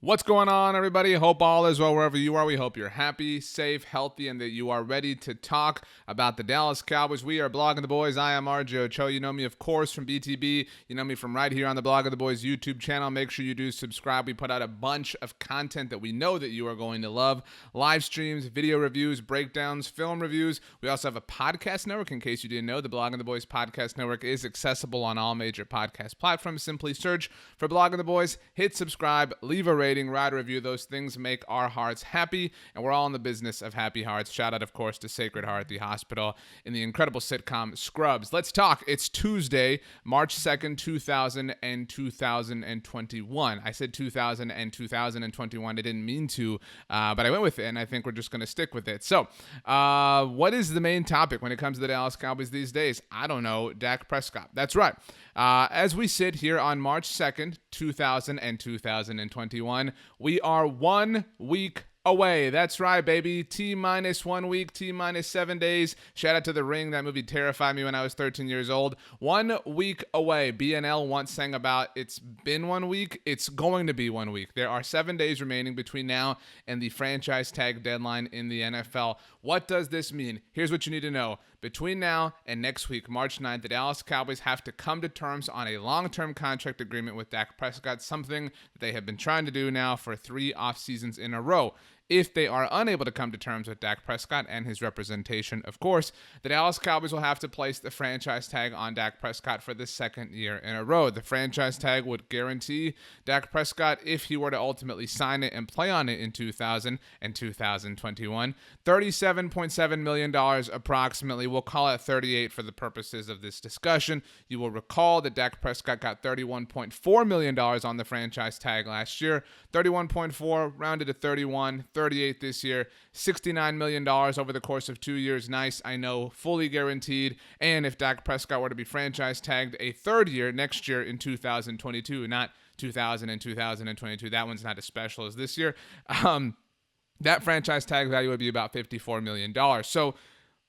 What's going on, everybody? Hope all is well wherever you are. We hope you're happy, safe, healthy, and that you are ready to talk about the Dallas Cowboys. We are Blogging the Boys. I am RJ Ochoa. You know me, of course, from BTB. You know me from right here on the Blogging the Boys YouTube channel. Make sure you do subscribe. We put out a bunch of content that we know that you are going to love. Live streams, video reviews, breakdowns, film reviews. We also have a podcast network. In case you didn't know, the Blogging the Boys podcast network is accessible on all major podcast platforms. Simply search for Blogging the Boys, hit subscribe, leave a rating, write a review. Those things make our hearts happy, and we're all in the business of happy hearts. Shout out, of course, to Sacred Heart, the hospital, in the incredible sitcom Scrubs. Let's talk. It's Tuesday, March 2nd, 2021. I said 2021. I didn't mean to, but I went with it, and I think we're just going to stick with it. So, what is the main topic when it comes to the Dallas Cowboys these days? I don't know. Dak Prescott. That's right. As we sit here on March 2nd, 2021, we are 1 week away. That's right, baby. T-minus 1 week, T-minus 7 days. Shout out to The Ring. That movie terrified me when I was 13 years old. 1 week away. BNL once sang about it's been 1 week. It's going to be 1 week. There are 7 days remaining between now and the franchise tag deadline in the NFL. What does this mean? Here's what you need to know. Between now and next week, March 9th, the Dallas Cowboys have to come to terms on a long-term contract agreement with Dak Prescott, something that they have been trying to do now for 3 off seasons in a row. If they are unable to come to terms with Dak Prescott and his representation, of course, the Dallas Cowboys will have to place the franchise tag on Dak Prescott for the second year in a row. The franchise tag would guarantee Dak Prescott, if he were to ultimately sign it and play on it in 2000 and 2021, $37.7 million approximately. We'll call it 38 for the purposes of this discussion. You will recall that Dak Prescott got $31.4 million on the franchise tag last year. 31.4 rounded to 31. 38 this year, $69 million over the course of 2 years. Nice, I know, fully guaranteed. And if Dak Prescott were to be franchise tagged a third year next year in 2022, not 2000 and 2022, that one's not as special as this year, that franchise tag value would be about $54 million. So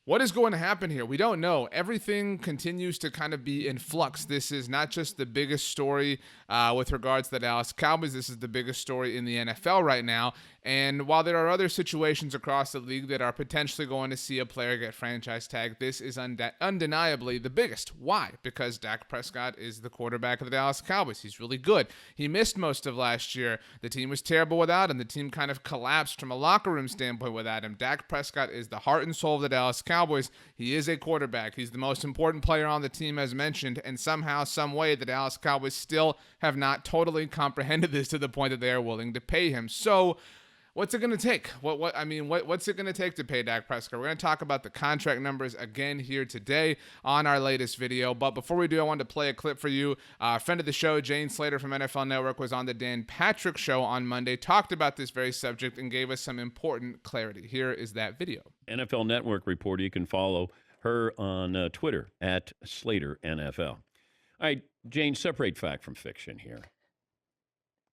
what is going to happen here? We don't know. Everything continues to kind of be in flux. This is not just the biggest story with regards to the Dallas Cowboys. This is the biggest story in the NFL right now. And while there are other situations across the league that are potentially going to see a player get franchise tagged, this is undeniably the biggest. Why? Because Dak Prescott is the quarterback of the Dallas Cowboys. He's really good. He missed most of last year. The team was terrible without him. The team kind of collapsed from a locker room standpoint without him. Dak Prescott is the heart and soul of the Dallas Cowboys. He is a quarterback. He's the most important player on the team, as mentioned, and somehow, some way, the Dallas Cowboys still have not totally comprehended this to the point that they are willing to pay him. So, what's it going to take? What's it going to take to pay Dak Prescott? We're going to talk about the contract numbers again here today on our latest video. But before we do, I wanted to play a clip for you. A friend of the show, Jane Slater from NFL Network, was on the Dan Patrick Show on Monday, talked about this very subject, and gave us some important clarity. Here is that video. NFL Network reporter. You can follow her on Twitter at Slater NFL. All right, Jane, separate fact from fiction here.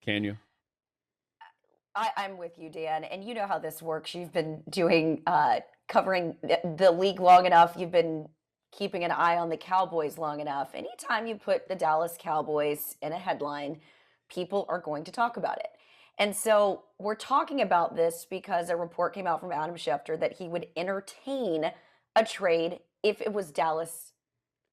Can you? I'm with you, Dan, and you know how this works. You've been covering the league long enough. You've been keeping an eye on the Cowboys long enough. Anytime you put the Dallas Cowboys in a headline, people are going to talk about it. And so we're talking about this because a report came out from Adam Schefter that he would entertain a trade if it was Dallas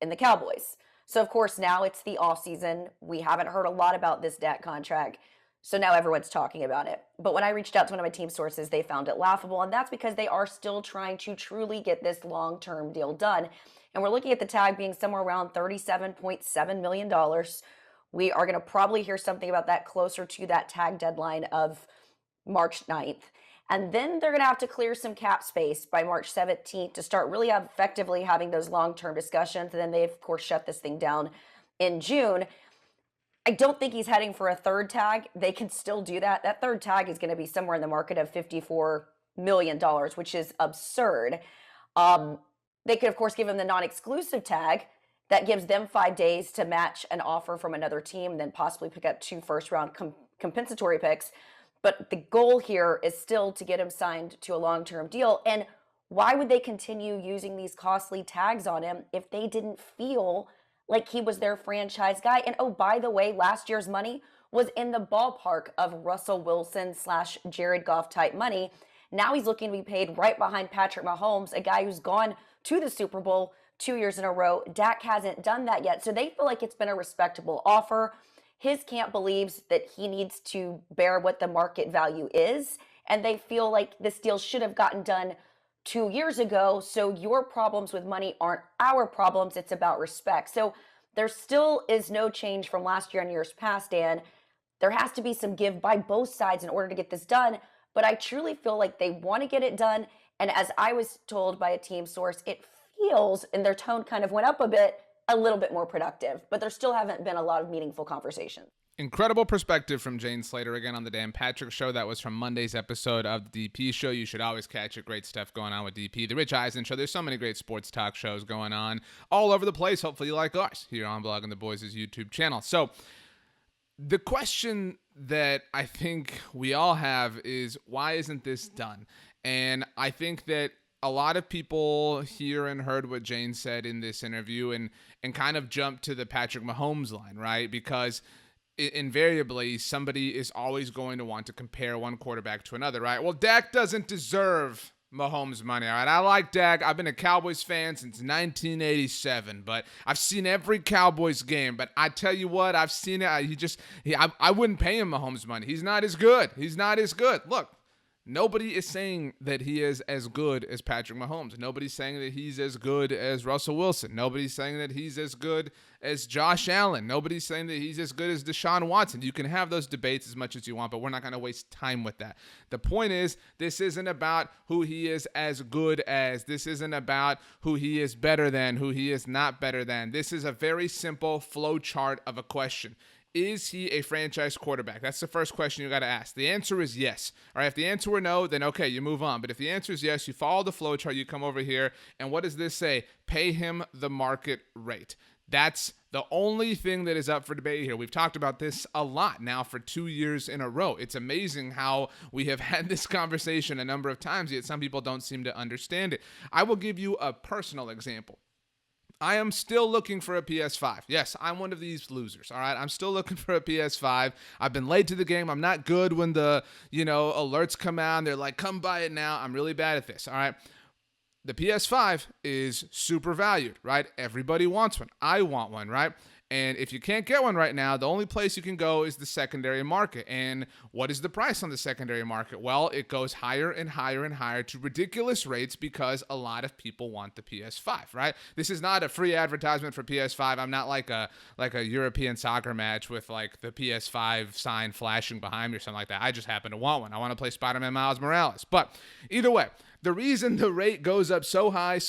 and the Cowboys. So, of course, now it's the offseason. We haven't heard a lot about this Dak contract. So now everyone's talking about it. But when I reached out to one of my team sources, they found it laughable. And that's because they are still trying to truly get this long-term deal done. And we're looking at the tag being somewhere around $37.7 million. We are going to probably hear something about that closer to that tag deadline of March 9th. And then they're going to have to clear some cap space by March 17th to start really effectively having those long-term discussions. And then they, of course, shut this thing down in June. I don't think he's heading for a third tag. They can still do that. That third tag is going to be somewhere in the market of $54 million, which is absurd. They could, of course, give him the non-exclusive tag. That gives them 5 days to match an offer from another team and then possibly pick up 2 first-round compensatory picks. But the goal here is still to get him signed to a long-term deal. And why would they continue using these costly tags on him if they didn't feel like he was their franchise guy? And oh, by the way, last year's money was in the ballpark of Russell Wilson / Jared Goff type money. Now he's looking to be paid right behind Patrick Mahomes, a guy who's gone to the Super Bowl 2 years in a row. Dak hasn't done that yet. So they feel like it's been a respectable offer. His camp believes that he needs to bear what the market value is. And they feel like this deal should have gotten done 2 years ago. So your problems with money aren't our problems. It's about respect. So there still is no change from last year and years past, Dan. There has to be some give by both sides in order to get this done. But I truly feel like they want to get it done. And as I was told by a team source, it feels, and their tone kind of went up a little bit more productive. But there still haven't been a lot of meaningful conversations. Incredible perspective from Jane Slater again on the Dan Patrick Show. That was from Monday's episode of the DP Show. You should always catch it. Great stuff going on with DP. The Rich Eisen Show. There's so many great sports talk shows going on all over the place. Hopefully you like ours here on Blogging the Boys' YouTube channel. So the question that I think we all have is, why isn't this done? And I think that a lot of people hear and heard what Jane said in this interview and kind of jump to the Patrick Mahomes line, right? Because invariably, somebody is always going to want to compare one quarterback to another, right? Well, Dak doesn't deserve Mahomes' money, all right? I like Dak. I've been a Cowboys fan since 1987, but I've seen every Cowboys game. But I tell you what, I've seen it. I wouldn't pay him Mahomes' money. He's not as good. He's not as good. Look. Nobody is saying that he is as good as Patrick Mahomes. Nobody's saying that he's as good as Russell Wilson. Nobody's saying that he's as good as Josh Allen. Nobody's saying that he's as good as Deshaun Watson. You can have those debates as much as you want, but we're not going to waste time with that. The point is, this isn't about who he is as good as. This isn't about who he is better than, who he is not better than. This is a very simple flow chart of a question. Is he a franchise quarterback? That's the first question you got to ask. The answer is yes. All right, if the answer were no, then okay, you move on. But if the answer is yes, you follow the flow chart, you come over here, and what does this say? Pay him the market rate. That's the only thing that is up for debate here. We've talked about this a lot now for 2 years in a row. It's amazing how we have had this conversation a number of times, yet some people don't seem to understand it. I will give you a personal example. I am still looking for a PS5. Yes, I'm one of these losers, all right? I'm still looking for a PS5. I've been late to the game. I'm not good when the, alerts come out and they're like, come buy it now. I'm really bad at this, all right? The PS5 is super valued, right? Everybody wants one. I want one, right? And if you can't get one right now, the only place you can go is the secondary market. And what is the price on the secondary market? Well, it goes higher and higher and higher to ridiculous rates because a lot of people want the PS5, right? This is not a free advertisement for PS5. I'm not like a European soccer match with like the PS5 sign flashing behind me or something like that. I just happen to want one. I want to play Spider-Man Miles Morales. But either way, the reason the rate goes up so high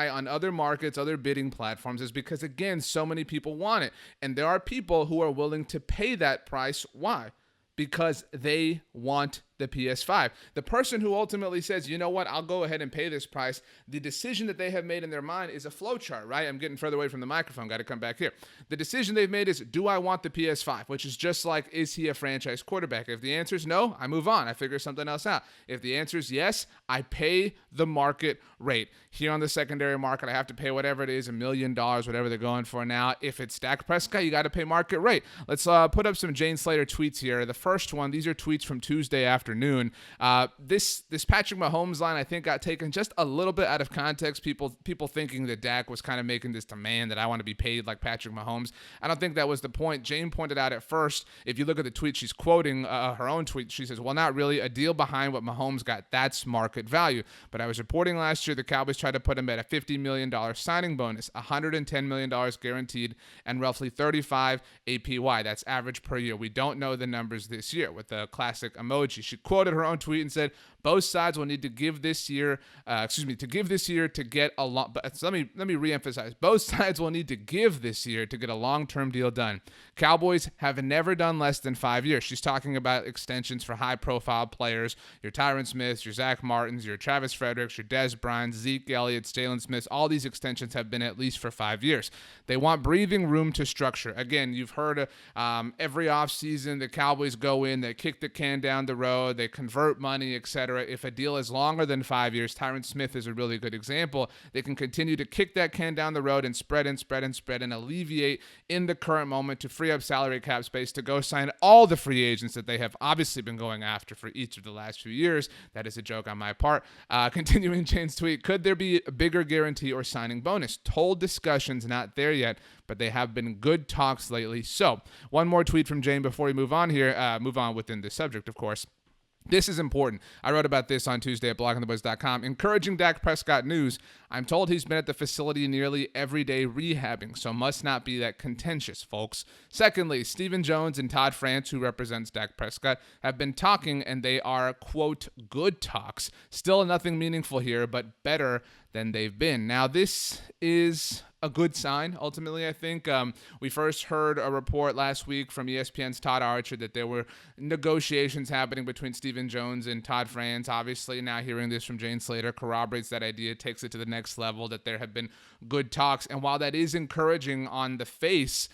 on other markets, other bidding platforms is because, again, so many people want it. And there are people who are willing to pay that price. Why? Because they want the PS5. The person who ultimately says, you know what, I'll go ahead and pay this price, the decision that they have made in their mind is a flow chart, right? I'm getting further away from the microphone. Got to come back here. The decision they've made is, do I want the PS5? Which is just like, is he a franchise quarterback? If the answer is no, I move on. I figure something else out. If the answer is yes, I pay the market rate. Here on the secondary market, I have to pay whatever it is, $1 million, whatever they're going for now. If it's Dak Prescott, you got to pay market rate. Let's put up some Jane Slater tweets here. The first one, these are tweets from Tuesday afternoon. This Patrick Mahomes line, I think, got taken just a little bit out of context. People thinking that Dak was kind of making this demand that I want to be paid like Patrick Mahomes. I don't think that was the point. Jane pointed out at first, if you look at the tweet, she's quoting her own tweet. She says, well, not really. A deal behind what Mahomes got, that's market value. But I was reporting last year the Cowboys tried to put him at a $50 million signing bonus, $110 million guaranteed, and roughly 35 APY. That's average per year. We don't know the numbers this year with the classic emoji. She quoted her own tweet and said, both sides will need to give this year, to get a long. But so let me reemphasize. Both sides will need to give this year to get a long-term deal done. Cowboys have never done less than 5 years. She's talking about extensions for high-profile players. Your Tyron Smiths, your Zach Martins, your Travis Fredericks, your Dez Bryant, Zeke Elliott, Stalen Smith. All these extensions have been at least for 5 years. They want breathing room to structure. Again, you've heard every offseason the Cowboys go in, they kick the can down the road, they convert money, etc. If a deal is longer than 5 years, Tyron Smith is a really good example. They can continue to kick that can down the road and spread and alleviate in the current moment to free up salary cap space to go sign all the free agents that they have obviously been going after for each of the last few years. That is a joke on my part. Continuing Jane's tweet, could there be a bigger guarantee or signing bonus? Told discussions not there yet, but they have been good talks lately. So one more tweet from Jane before we move on here, move on within this subject, of course. This is important. I wrote about this on Tuesday at bloggingtheboys.com. Encouraging Dak Prescott news. I'm told he's been at the facility nearly every day rehabbing, so must not be that contentious, folks. Secondly, Stephen Jones and Todd France, who represents Dak Prescott, have been talking, and they are, quote, good talks. Still nothing meaningful here, but better than they've been. Now, this is a good sign, ultimately, I think. We first heard a report last week from ESPN's Todd Archer that there were negotiations happening between Stephen Jones and Todd France. Obviously, now hearing this from Jane Slater corroborates that idea, takes it to the next level, that there have been good talks. And while that is encouraging on the face,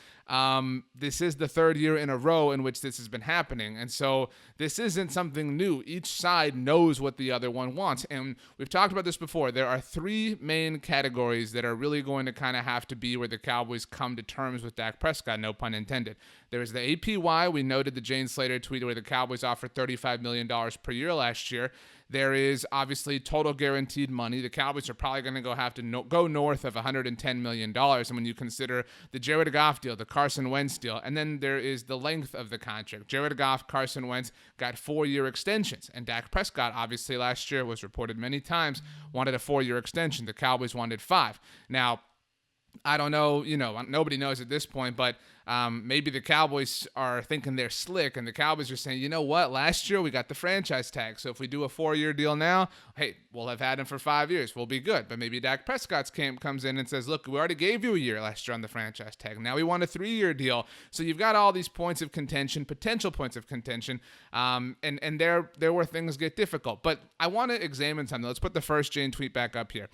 this is the third year in a row in which this has been happening. And so this isn't something new. Each side knows what the other one wants. And we've talked about this before. There are three main categories that are really going to kind of have to be where the Cowboys come to terms with Dak Prescott, no pun intended. There's the APY. We noted the Jane Slater tweet where the Cowboys offered $35 million per year last year. There is obviously total guaranteed money. The Cowboys are probably going to have to go north of $110 million. And when you consider the Jared Goff deal, the Carson Wentz deal, and then there is the length of the contract. Jared Goff, Carson Wentz got 4-year extensions. And Dak Prescott, obviously last year, was reported many times, wanted a 4-year extension. The Cowboys wanted 5. Now, I don't know, nobody knows at this point, but maybe the Cowboys are thinking they're slick, and the Cowboys are saying, you know what, last year we got the franchise tag, so if we do a 4-year deal now, hey, we'll have had him for 5 years, we'll be good. But maybe Dak Prescott's camp comes in and says, look, we already gave you a year last year on the franchise tag, now we want a 3-year deal. So you've got all these points of contention, potential points of contention, and there where things get difficult. But I want to examine something. Let's put the first Jane tweet back up here.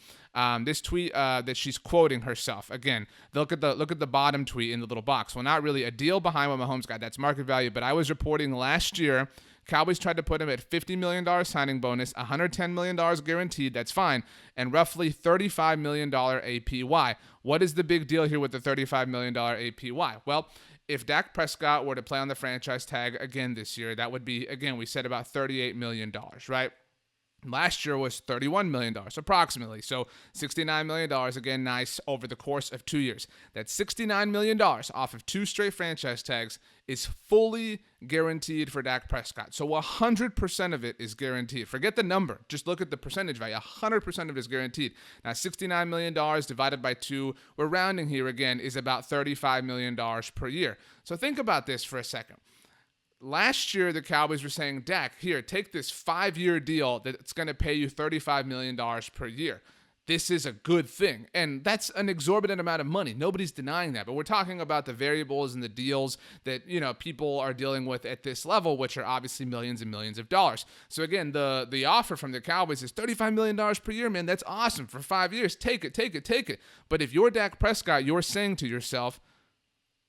This tweet that she's quoting herself. Again, look at the bottom tweet in the little box. Well, not really a deal behind what Mahomes got. That's market value. But I was reporting last year, Cowboys tried to put him at $50 million signing bonus, $110 million guaranteed. That's fine. And roughly $35 million APY. What is the big deal here with the $35 million APY? Well, if Dak Prescott were to play on the franchise tag again this year, that would be, again, we said about $38 million, right? Last year was $31 million, approximately. So $69 million, again, nice over the course of 2 years. That $69 million off of 2 straight franchise tags is fully guaranteed for Dak Prescott. So 100% of it is guaranteed. Forget the number. Just look at the percentage value. 100% of it is guaranteed. Now, $69 million divided by 2, we're rounding here again, is about $35 million per year. So think about this for a second. Last year, the Cowboys were saying, Dak, here, take this 5-year deal that's going to pay you $35 million per year. This is a good thing. And that's an exorbitant amount of money. Nobody's denying that. But we're talking about the variables and the deals that, people are dealing with at this level, which are obviously millions and millions of dollars. So again, the offer from the Cowboys is $35 million per year, man. That's awesome for 5 years. Take it. But if you're Dak Prescott, you're saying to yourself,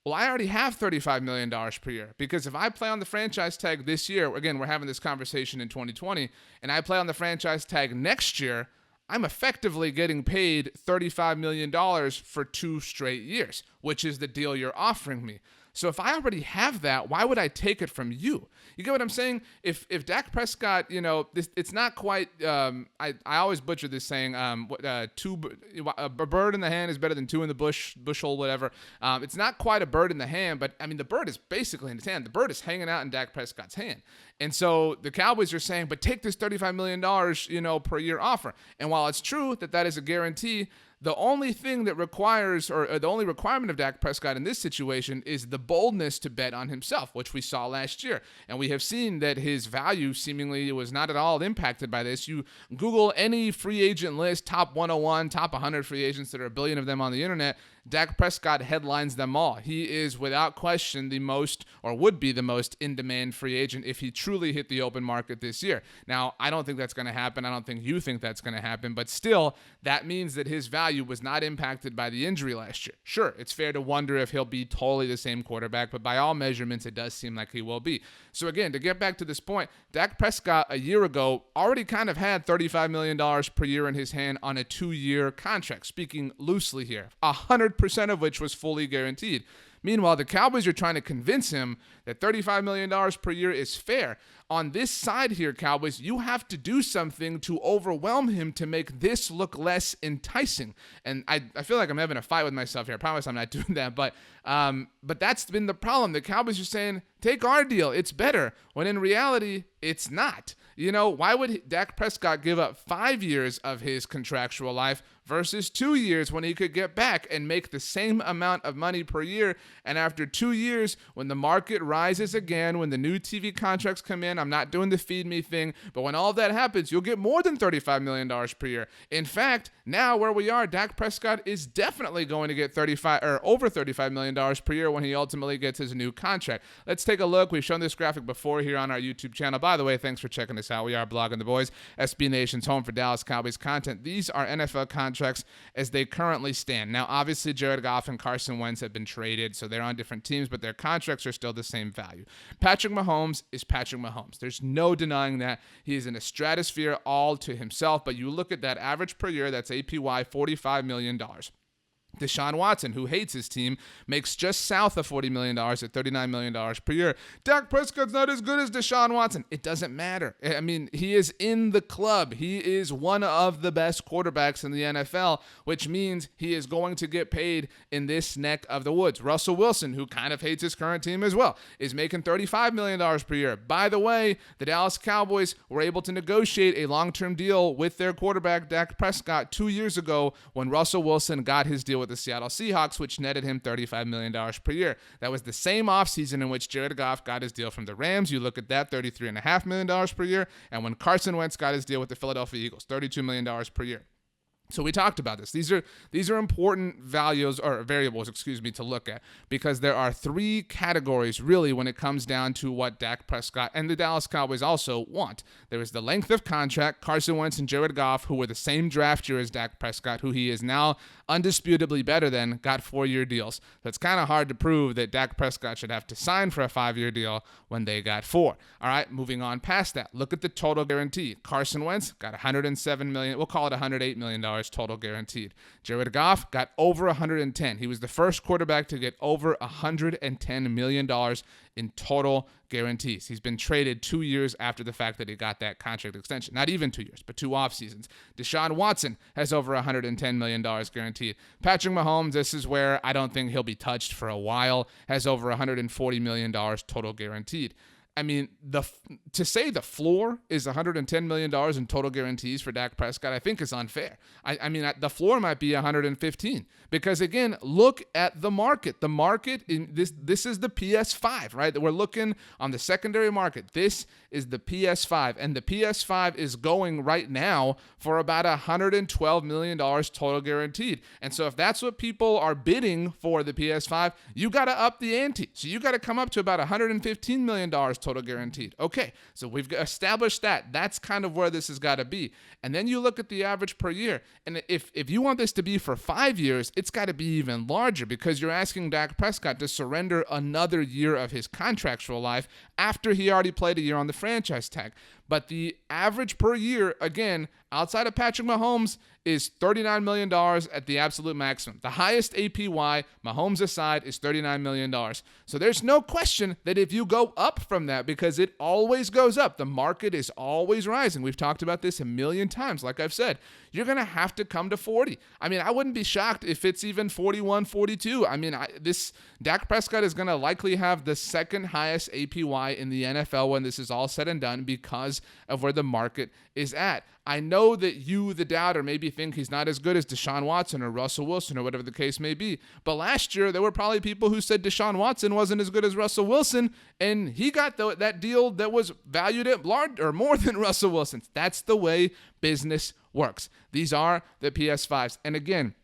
well, I already have $35 million per year, because if I play on the franchise tag this year, again, we're having this conversation in 2020, and I play on the franchise tag next year, I'm effectively getting paid $35 million for 2 straight years, which is the deal you're offering me. So if I already have that, why would I take it from you? You get what I'm saying? If Dak Prescott, it's not quite. I always butcher this saying. A bird in the hand is better than 2 in the bushel, whatever. It's not quite a bird in the hand, but I mean the bird is basically in his hand. The bird is hanging out in Dak Prescott's hand. And so the Cowboys are saying, but take this $35 million, per year offer. And while it's true that is a guarantee, the only thing that requires, or the only requirement of Dak Prescott in this situation is the boldness to bet on himself, which we saw last year. And we have seen that his value seemingly was not at all impacted by this. You Google any free agent list, top 101, top 100 free agents, there are a billion of them on the internet. Dak Prescott headlines them all. He is without question the most, or would be the most in-demand free agent if he truly hit the open market this year. Now, I don't think that's going to happen. I don't think you think that's going to happen, but still, that means that his value was not impacted by the injury last year. Sure, it's fair to wonder if he'll be totally the same quarterback, but by all measurements, it does seem like he will be. So again, to get back to this point, Dak Prescott a year ago already kind of had $35 million per year in his hand on a 2-year contract, speaking loosely here, 100% of which was fully guaranteed. Meanwhile, the Cowboys are trying to convince him that $35 million per year is fair. On this side here, Cowboys, you have to do something to overwhelm him to make this look less enticing. And I feel like I'm having a fight with myself here. I promise I'm not doing that. But that's been the problem. The Cowboys are saying, take our deal. It's better. When in reality, it's not. You know, why would Dak Prescott give up 5 years of his contractual life versus 2 years when he could get back and make the same amount of money per year? And after 2 years, when the market rises again, when the new TV contracts come in, I'm not doing the feed me thing, but when all that happens, you'll get more than $35 million per year. In fact, now where we are, Dak Prescott is definitely going to get over $35 million per year when he ultimately gets his new contract. Let's take a look. We've shown this graphic before here on our YouTube channel. By the way, thanks for checking this out. We are Blogging the Boys, SB Nation's home for Dallas Cowboys content. These are NFL contracts as they currently stand. Now, obviously, Jared Goff and Carson Wentz have been traded, so they're on different teams, but their contracts are still the same value. Patrick Mahomes is Patrick Mahomes. There's no denying that. He is in a stratosphere all to himself, but you look at that average per year, that's APY, $45 million. Deshaun Watson, who hates his team, makes just south of $40 million at $39 million per year. Dak Prescott's not as good as Deshaun Watson. It doesn't matter. I mean, he is in the club. He is one of the best quarterbacks in the NFL, which means he is going to get paid in this neck of the woods. Russell Wilson, who kind of hates his current team as well, is making $35 million per year. By the way, the Dallas Cowboys were able to negotiate a long-term deal with their quarterback, Dak Prescott, 2 years ago when Russell Wilson got his deal with the Seattle Seahawks, which netted him $35 million per year. That was the same offseason in which Jared Goff got his deal from the Rams. You look at that, $33.5 million per year. And when Carson Wentz got his deal with the Philadelphia Eagles, $32 million per year. So we talked about this. These are important variables, to look at, because there are 3 categories really when it comes down to what Dak Prescott and the Dallas Cowboys also want. There is the length of contract. Carson Wentz and Jared Goff, who were the same draft year as Dak Prescott, who he is now undisputably better than, got 4-year deals. So it's kind of hard to prove that Dak Prescott should have to sign for a 5-year deal when they got 4. All right, moving on past that. Look at the total guarantee. Carson Wentz got $107 million. We'll call it $108 million total guaranteed. Jared Goff got over $110. He was the first quarterback to get over $110 million in total guarantees. He's been traded 2 years after the fact that he got that contract extension. Not even 2 years, but 2 off seasons. Deshaun Watson has over $110 million guaranteed. Patrick Mahomes, this is where I don't think he'll be touched for a while, has over $140 million total guaranteed. I mean, to say the floor is $110 million in total guarantees for Dak Prescott, I think is unfair. I mean, the floor might be $115 because, again, look at the market. The market, this is the PS5, right? We're looking on the secondary market. This is the PS5, and the PS5 is going right now for about $112 million total guaranteed. And so if that's what people are bidding for the PS5, you got to up the ante. So you got to come up to about $115 million total guaranteed. Okay, so we've established that. That's kind of where this has got to be. And then you look at the average per year. And if you want this to be for 5 years, it's got to be even larger because you're asking Dak Prescott to surrender another year of his contractual life after he already played a year on the franchise tag. But the average per year, again, outside of Patrick Mahomes, is $39 million at the absolute maximum. The highest APY, Mahomes aside, is $39 million. So there's no question that if you go up from that, because it always goes up, the market is always rising. We've talked about this a million times, like I've said. You're going to have to come to 40. I mean, I wouldn't be shocked if it's even 41, 42. I mean, this Dak Prescott is going to likely have the second highest APY in the NFL when this is all said and done because of where the market is at. I know that you, the doubter, maybe think he's not as good as Deshaun Watson or Russell Wilson or whatever the case may be. But last year, there were probably people who said Deshaun Watson wasn't as good as Russell Wilson, and he got that deal that was valued at more than Russell Wilson's. That's the way business works. These are the PS5s. And again,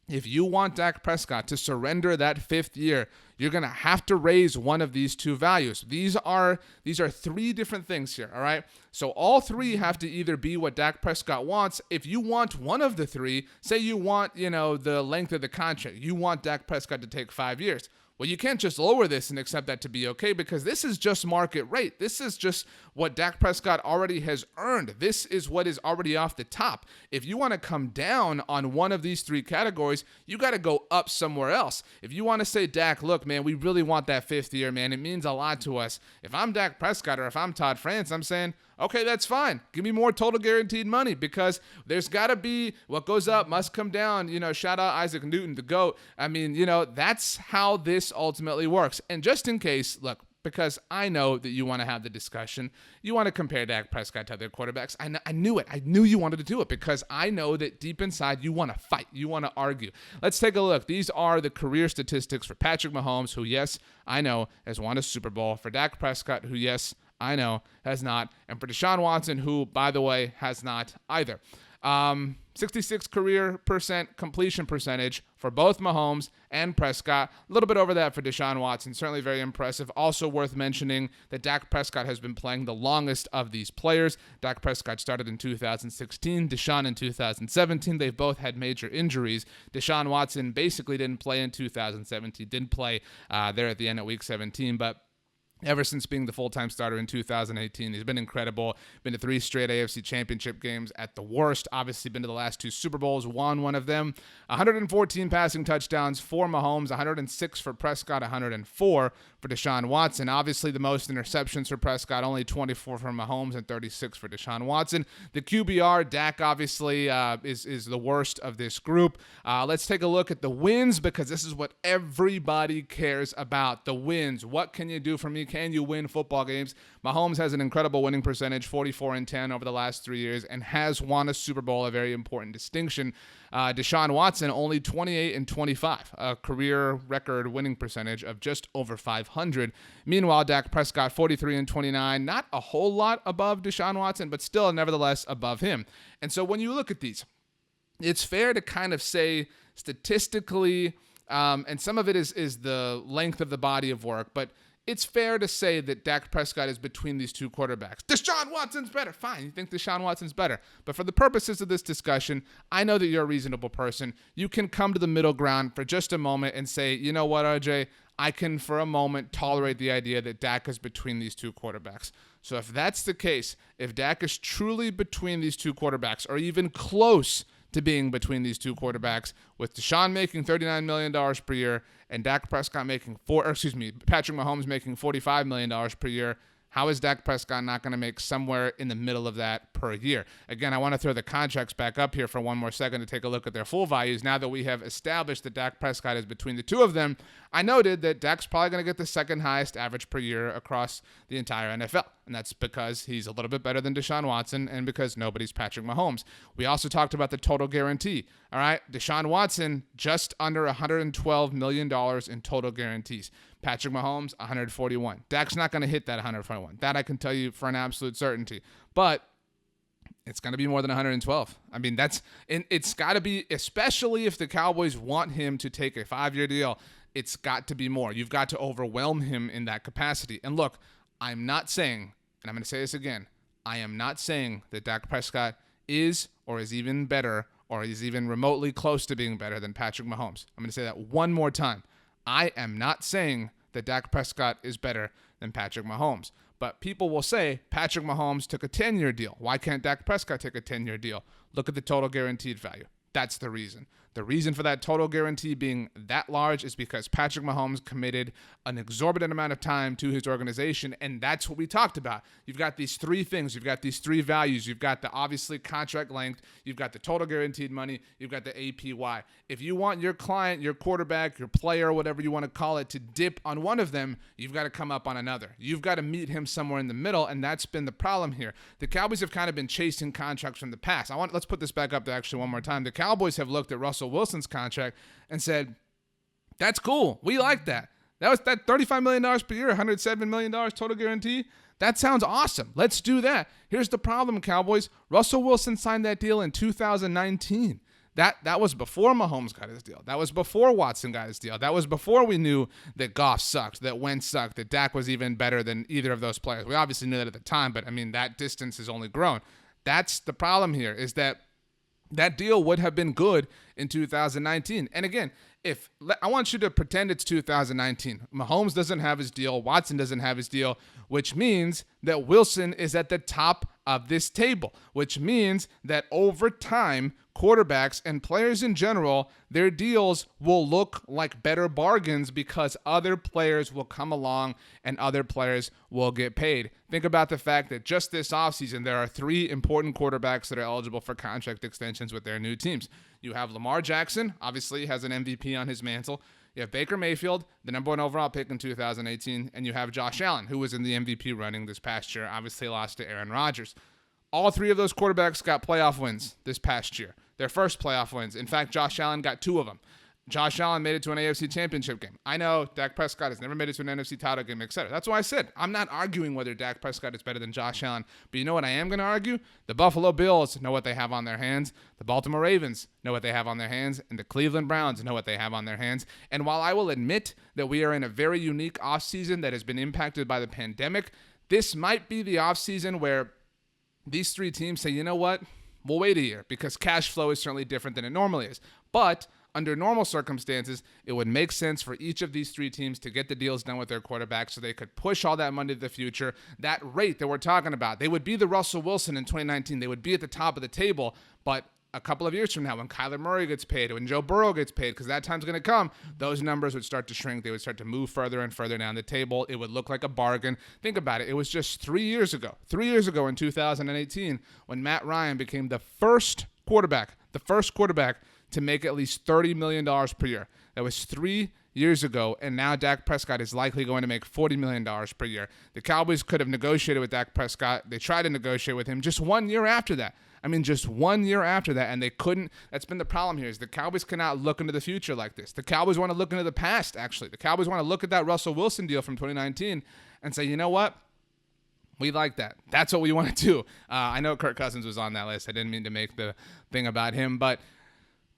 If you want Dak Prescott to surrender that 5th year, you're going to have to raise one of these two values. These are three different things here, all right? So all three have to either be what Dak Prescott wants. If you want one of the three, say you want, the length of the contract. You want Dak Prescott to take 5 years. Well, you can't just lower this and accept that to be okay, because this is just market rate. This is just what Dak Prescott already has earned. This is what is already off the top. If you want to come down on one of these three categories, you got to go up somewhere else. If you want to say, Dak, look, man, we really want that 5th year, man. It means a lot to us. If I'm Dak Prescott or if I'm Todd France, I'm saying, okay, that's fine. Give me more total guaranteed money, because there's got to be what goes up must come down. Shout out Isaac Newton, the GOAT. I mean, that's how this ultimately works. And just in case, look, because I know that you want to have the discussion. You want to compare Dak Prescott to other quarterbacks. I knew it. I knew you wanted to do it, because I know that deep inside you want to fight. You want to argue. Let's take a look. These are the career statistics for Patrick Mahomes, who, yes, I know, has won a Super Bowl. For Dak Prescott, who, yes, I know, has not. And for Deshaun Watson, who, by the way, has not either. 66 career completion percentage for both Mahomes and Prescott. A little bit over that for Deshaun Watson. Certainly very impressive. Also worth mentioning that Dak Prescott has been playing the longest of these players. Dak Prescott started in 2016, Deshaun in 2017. They've both had major injuries. Deshaun Watson basically didn't play in 2017. Didn't play there at the end of week 17, but ever since being the full-time starter in 2018, he's been incredible. Been to 3 straight AFC championship games at the worst. Obviously been to the last 2 Super Bowls, won one of them. 114 passing touchdowns for Mahomes, 106 for Prescott, 104 for Deshaun Watson. Obviously the most interceptions for Prescott, only 24 for Mahomes and 36 for Deshaun Watson. The QBR, Dak obviously is the worst of this group. Let's take a look at the wins, because this is what everybody cares about. The wins. What can you do for me? Can you win football games? Mahomes has an incredible winning percentage, 44-10 over the last 3 years, and has won a Super Bowl, a very important distinction. Deshaun Watson, only 28-25, a career record winning percentage of just over 500. Meanwhile, Dak Prescott, 43-29, not a whole lot above Deshaun Watson, but still nevertheless above him. And so when you look at these, it's fair to kind of say statistically, and some of it is the length of the body of work, but it's fair to say that Dak Prescott is between these two quarterbacks. Deshaun Watson's better. Fine, you think Deshaun Watson's better. But for the purposes of this discussion, I know that you're a reasonable person. You can come to the middle ground for just a moment and say, you know what, RJ, I can for a moment tolerate the idea that Dak is between these two quarterbacks. So if that's the case, if Dak is truly between these two quarterbacks, or even close to being between these two quarterbacks, with Deshaun making $39 million per year and Dak Prescott making Patrick Mahomes making $45 million per year, how is Dak Prescott not going to make somewhere in the middle of that per year? Again, I want to throw the contracts back up here for one more second to take a look at their full values. Now that we have established that Dak Prescott is between the two of them, I noted that Dak's probably going to get the second highest average per year across the entire NFL. And that's because he's a little bit better than Deshaun Watson and because nobody's Patrick Mahomes. We also talked about the total guarantee. All right, Deshaun Watson, just under $112 million in total guarantees. Patrick Mahomes, 141. Dak's not going to hit that 141. That I can tell you for an absolute certainty. But it's going to be more than 112. I mean, it's got to be, especially if the Cowboys want him to take a 5-year deal, it's got to be more. You've got to overwhelm him in that capacity. And look, I'm not saying, and I'm going to say this again, I am not saying that Dak Prescott is or is even better or is even remotely close to being better than Patrick Mahomes. I'm going to say that one more time. I am not saying that Dak Prescott is better than Patrick Mahomes. But people will say Patrick Mahomes took a 10-year deal. Why can't Dak Prescott take a 10-year deal? Look at the total guaranteed value. That's the reason. The reason for that total guarantee being that large is because Patrick Mahomes committed an exorbitant amount of time to his organization, and that's what we talked about. You've got these three things. You've got these three values. You've got the obviously contract length. You've got the total guaranteed money. You've got the APY. If you want your client, your quarterback, your player, whatever you want to call it, to dip on one of them, you've got to come up on another. You've got to meet him somewhere in the middle, and that's been the problem here. The Cowboys have kind of been chasing contracts from the past. Let's put this back up there actually one more time. The Cowboys have looked at Russell Wilson's contract and said, that's cool. We like that. That was that $35 million per year, $107 million total guarantee. That sounds awesome. Let's do that. Here's the problem, Cowboys. Russell Wilson signed that deal in 2019. That was before Mahomes got his deal. That was before Watson got his deal. That was before we knew that Goff sucked, that Wentz sucked, that Dak was even better than either of those players. We obviously knew that at the time, but I mean, that distance has only grown. That's the problem here, is that deal would have been good in 2019. And again, I want you to pretend it's 2019. Mahomes doesn't have his deal. Watson doesn't have his deal, which means that Wilson is at the top of this table, which means that over time, quarterbacks and players in general, their deals will look like better bargains because other players will come along and other players will get paid. Think about the fact that just this offseason, there are 3 important quarterbacks that are eligible for contract extensions with their new teams. You have Lamar Jackson, obviously has an MVP on his mantle. You have Baker Mayfield, the number 1 overall pick in 2018, and you have Josh Allen, who was in the MVP running this past year, obviously lost to Aaron Rodgers. All 3 of those quarterbacks got playoff wins this past year. Their first playoff wins. In fact, Josh Allen got 2 of them. Josh Allen made it to an AFC championship game. I know Dak Prescott has never made it to an NFC title game, etc. That's why I said I'm not arguing whether Dak Prescott is better than Josh Allen. But you know what I am going to argue? The Buffalo Bills know what they have on their hands. The Baltimore Ravens know what they have on their hands. And the Cleveland Browns know what they have on their hands. And while I will admit that we are in a very unique offseason that has been impacted by the pandemic, this might be the offseason where these 3 teams say, you know what? We'll wait a year because cash flow is certainly different than it normally is. But under normal circumstances, it would make sense for each of these 3 teams to get the deals done with their quarterbacks so they could push all that money to the future. That rate that we're talking about, they would be the Russell Wilson in 2019. They would be at the top of the table. But a couple of years from now, when Kyler Murray gets paid, when Joe Burrow gets paid, because that time's going to come, those numbers would start to shrink. They would start to move further and further down the table. It would look like a bargain. Think about it. It was just 3 years ago in 2018, when Matt Ryan became the first quarterback to make at least $30 million per year. That was 3 years ago, and now Dak Prescott is likely going to make $40 million per year. The Cowboys could have negotiated with Dak Prescott. They tried to negotiate with him just 1 year after that. I mean, just 1 year after that, and they couldn't. That's been the problem here, is the Cowboys cannot look into the future like this. The Cowboys want to look into the past, actually. The Cowboys want to look at that Russell Wilson deal from 2019 and say, you know what? We like that. That's what we want to do. I know Kirk Cousins was on that list. I didn't mean to make the thing about him, but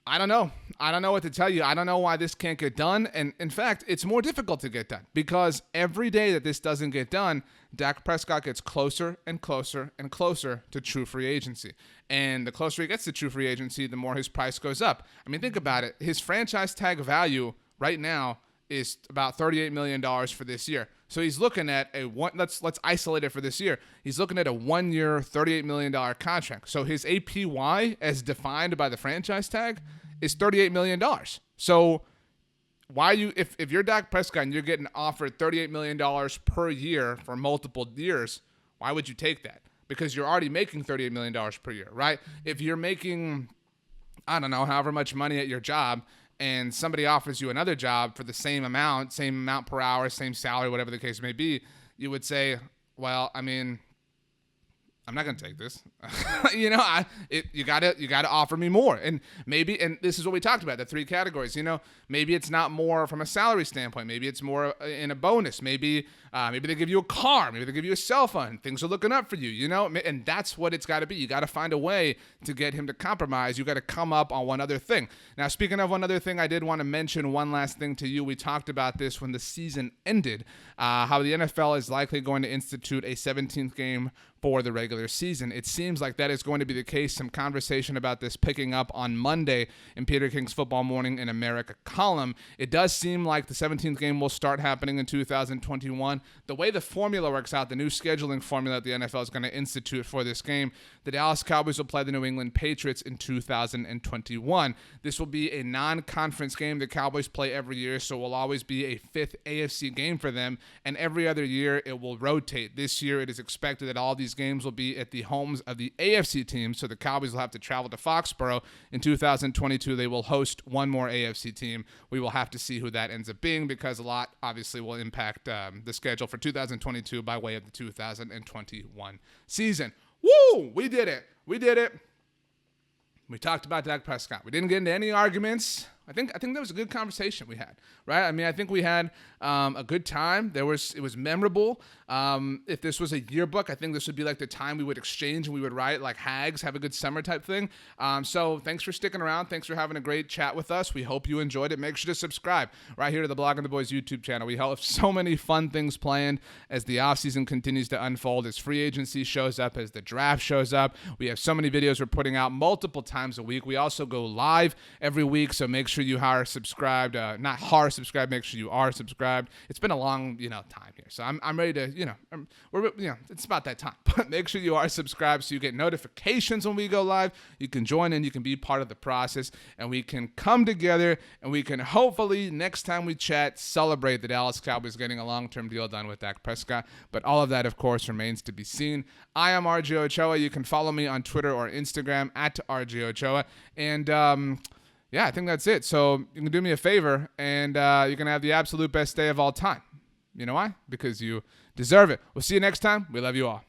I don't know. I don't know what to tell you. I don't know why this can't get done. And in fact, it's more difficult to get done because every day that this doesn't get done, Dak Prescott gets closer and closer and closer to true free agency. And the closer he gets to true free agency, the more his price goes up. I mean, think about it. His franchise tag value right now is about $38 million for this year. So he's looking at let's isolate it for this year. He's looking at a 1 year, $38 million contract. So his APY, as defined by the franchise tag, is $38 million. So why if you're Dak Prescott and you're getting offered $38 million per year for multiple years, why would you take that? Because you're already making $38 million per year, right? If you're making, I don't know, however much money at your job, and somebody offers you another job for the same amount per hour, same salary, whatever the case may be, you would say, well, I mean, I'm not going to take this. You gotta offer me more. And this is what we talked about, the 3 categories. Maybe it's not more from a salary standpoint. Maybe it's more in a bonus. Maybe they give you a car. Maybe they give you a cell phone. Things are looking up for you, and that's what it's got to be. You got to find a way to get him to compromise. You got to come up on one other thing. Now, speaking of one other thing, I did want to mention one last thing to you. We talked about this when the season ended, how the NFL is likely going to institute a 17th game for the regular season. It seems like that is going to be the case. Some conversation about this picking up on Monday in Peter King's Football Morning in America column. It does seem like the 17th game will start happening in 2021. The way the formula works out, the new scheduling formula that the NFL is going to institute for this game, the Dallas Cowboys will play the New England Patriots in 2021. This will be a non-conference game the Cowboys play every year, so it will always be a 5th AFC game for them, and every other year it will rotate. This year it is expected that all these games will be at the homes of the AFC teams, so the Cowboys will have to travel to Foxborough. In 2022, they will host one more AFC team. We will have to see who that ends up being because a lot obviously will impact the schedule for 2022 by way of the 2021 season. Woo! We did it. We talked about Dak Prescott. We didn't get into any arguments. I think that was a good conversation we had, right? I mean, I think we had a good time. It was memorable. If this was a yearbook, I think this would be like the time we would exchange and we would write like hags, have a good summer type thing. So thanks for sticking around. Thanks for having a great chat with us. We hope you enjoyed it. Make sure to subscribe right here to the Blog and the Boys YouTube channel. We have so many fun things planned as the offseason continues to unfold, as free agency shows up, as the draft shows up. We have so many videos we're putting out multiple times a week. We also go live every week, so make sure you are subscribed. Not subscribed. Make sure you are subscribed. It's been a long, time here, so I'm ready to, it's about that time. But make sure you are subscribed so you get notifications when we go live. You can join in. You can be part of the process, and we can come together, and we can hopefully next time we chat celebrate the Dallas Cowboys getting a long-term deal done with Dak Prescott. But all of that, of course, remains to be seen. I am RJ Ochoa. You can follow me on Twitter or Instagram at RJ Ochoa, and I think that's it. So you can do me a favor, and you can have the absolute best day of all time. You know why? Because you deserve it. We'll see you next time. We love you all.